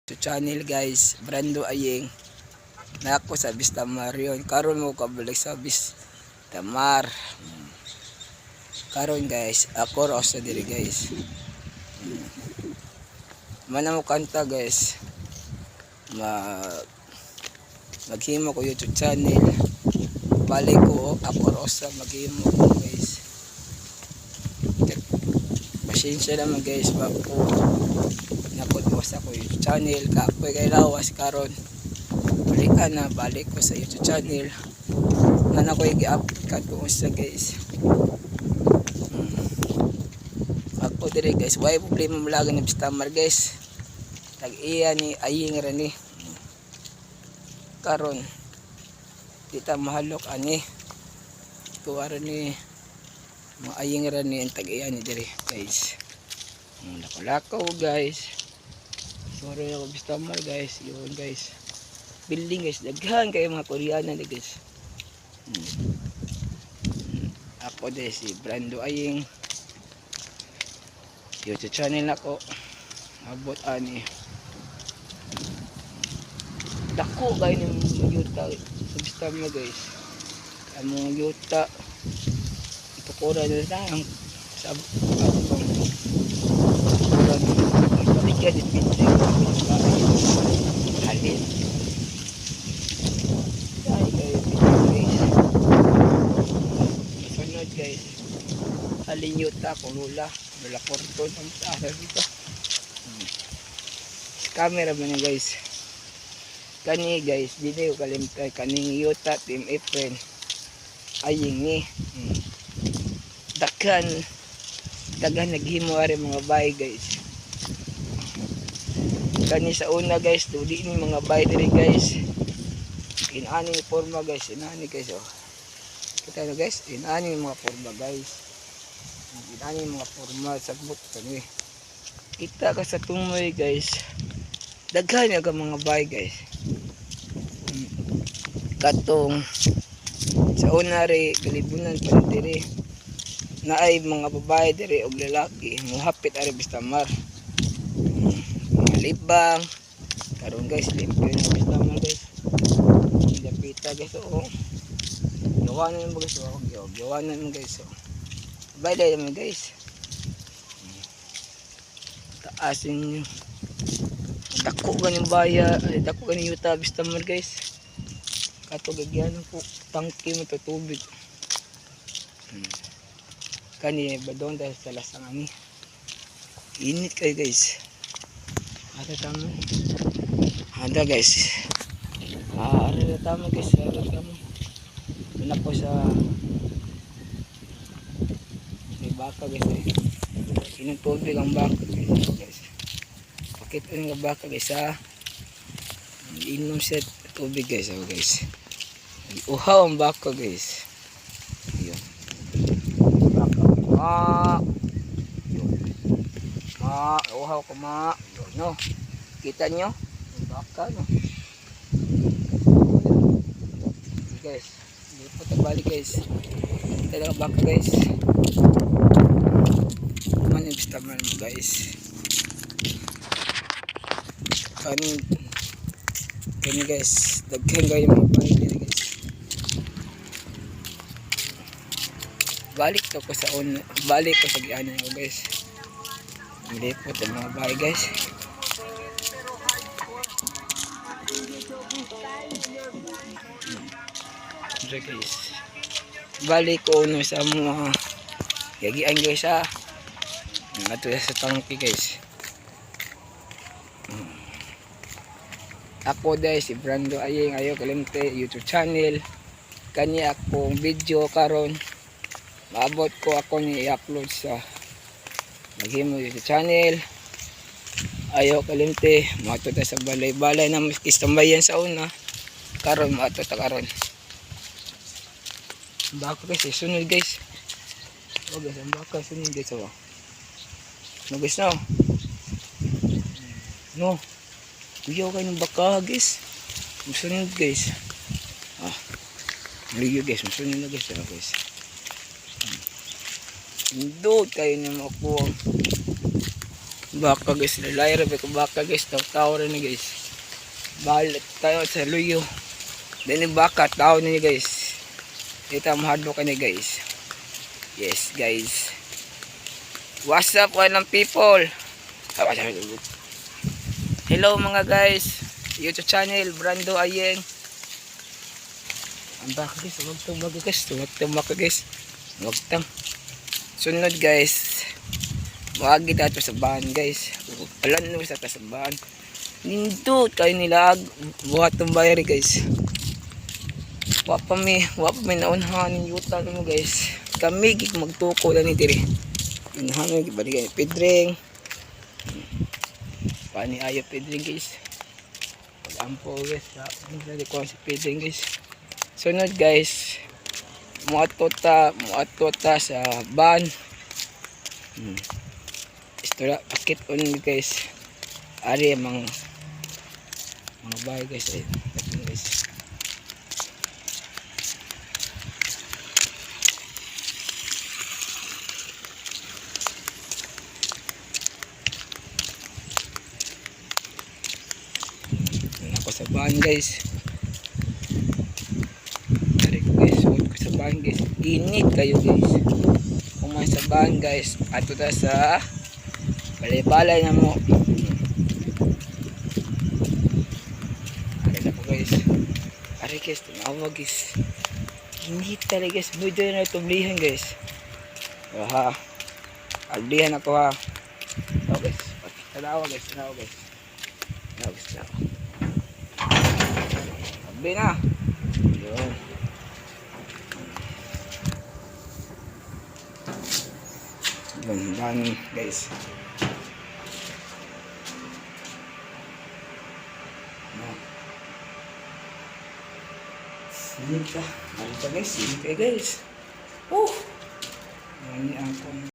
Sa channel guys, Brando Ayeng na ako sa Vistamar yun. Karon mo kabalik sa Vistamar. Karon guys, ako raw sa diri guys. Mana mo kanta guys. Maghimo ko YouTube channel. Balik ko ako raw sa maghimo ko guys. Pasensya naman guys, bako napodwas ako YouTube channel, kapoy kay lawas karon. Balik ko sa YouTube channel. Nana ko i-upload kadto sa guys. Ako dire guys, why problema malaga ni Vistamar guys. Tag-iya ni Ayeng ra ni. Karon kita mahalok ani. Tuwara ni Ayeng ra ni ang tag-iya ni dire guys. Lako-lako guys. Sorry ako Vistamar guys. Yun guys. Building guys. Daghan kayo mga Koreana na guys. Ako din si Brando Ayeng. YouTube channel ako. Abot ani. Dako kayo ng yuta sa Vistamar guys. Among yuta. Itukura na lang. Sa abang. Balik din pinto halin kayo guys. Sunod guys, halin yuta kung lula porton ang taas dito. Camera ba niya guys, kani guys dito yung kalimtay kaning yuta Team Efren Ayeng ni dagan naghimo ari mga bay guys. Kani sa una guys, di ni mga bay diri guys. Inani ni forma guys, inani guys oh. Kita na guys, inani mga forma guys. Inani mga forma sagbot kani. Kita ka sa tumoy guys. Daghan nga mga bay guys. Katong sa una ri galibunan pa diri. Naay mga babae diri og lalaki, mohapit ari Vistamar. Libang karon guys, limpyo na Vistamar guys. Dapita guys oh. Gawanan mo guys oh. Gawanan mo guys oh. Bye naman guys. Taasin nyo. Dako ganing baya, dako ganing yuta Vistamar guys. Kato gagyan po tangke mo to tubig. Kani badon dahil sa lasang ani. Init kayo guys. Ada tama. Ada guys. Ada tama guys. Ada tama. Wala po sa may baka guys eh. Inang tubig ang baka guys. Pakit ko ng baka guys ha. Inom siya tubig guys. Oh, guys. Uhaw ang baka guys. Ayun. Uhaw ko no, kita nyo baka no guys, hindi po tagbalik guys. Kita lang baka guys. Man yung Vistamar mo guys. Kani guys, daghan kayo mga balik guys. Balik ko sa gianan ko guys. Hindi po ito mga bahay guys. Guys, balik ko no sa mga yagian guys ha. Ato sa tangki guys. Ako guys si Brando Ayeng, ayo kalimte YouTube channel. Kani akong video karon maabot ko ako ni i-upload sa maghimo YouTube channel. Ayaw kalimte mato ta sa balay na istambayan sa una. Karon mato ta karon. Baka guys, sunod guys. Oh guys, ang baka sunod guys oh. No guys no. No. Kuyaw kayo ng baka guys. Sunod guys. Liyo guys, sunod na guys guys. Indot kayo na makuha. Baka guys, lalayra ba ko baka guys, tao rin ni guys. Balit tayo sa luyo. Then yung baka, tao na niya guys. Dito mahadlo ka niya guys. Yes guys. What's up walang people? Hello mga guys. YouTube channel, Brando Ayeng. Ang baka guys, huwag tang baka guys. Huwag tang baka guys. Huwag tang. Sunod guys. Maagi tayo sa bahan guys. Alam nyo sa bahan. Nindot kayo nilag. Buhat ng bayari guys. Wapa may naunhan ng yuta mo guys. Kami gig magtuko lang ni diri. Unahan mo gibalikan ni Pedring. Pani ayo Pedring guys. Pag-ampo guys. Hindi ko si Pedring guys. Sunod guys. Muato ta sa ban. Istora pakit on guys. Ari mga bahay guys ay guys. Ako sa bahan guys. Ari guys, suot ko sa bahan guys. Init kayo guys. Kung may sa bahan guys, ato ta sa balay-balay na mo. Ari na po guys. Ari guys, tumawa guys. Init talaga guys. Budo na tublihan guys. Ha. Aldihan ako ha. So guys. Tanawa guys. Tanawa guys. Tanawa guys. Tanawa. Sabi na. Yun. Gandang guys. Sinita. Ano pa guys? Sinita guys. Ini ako.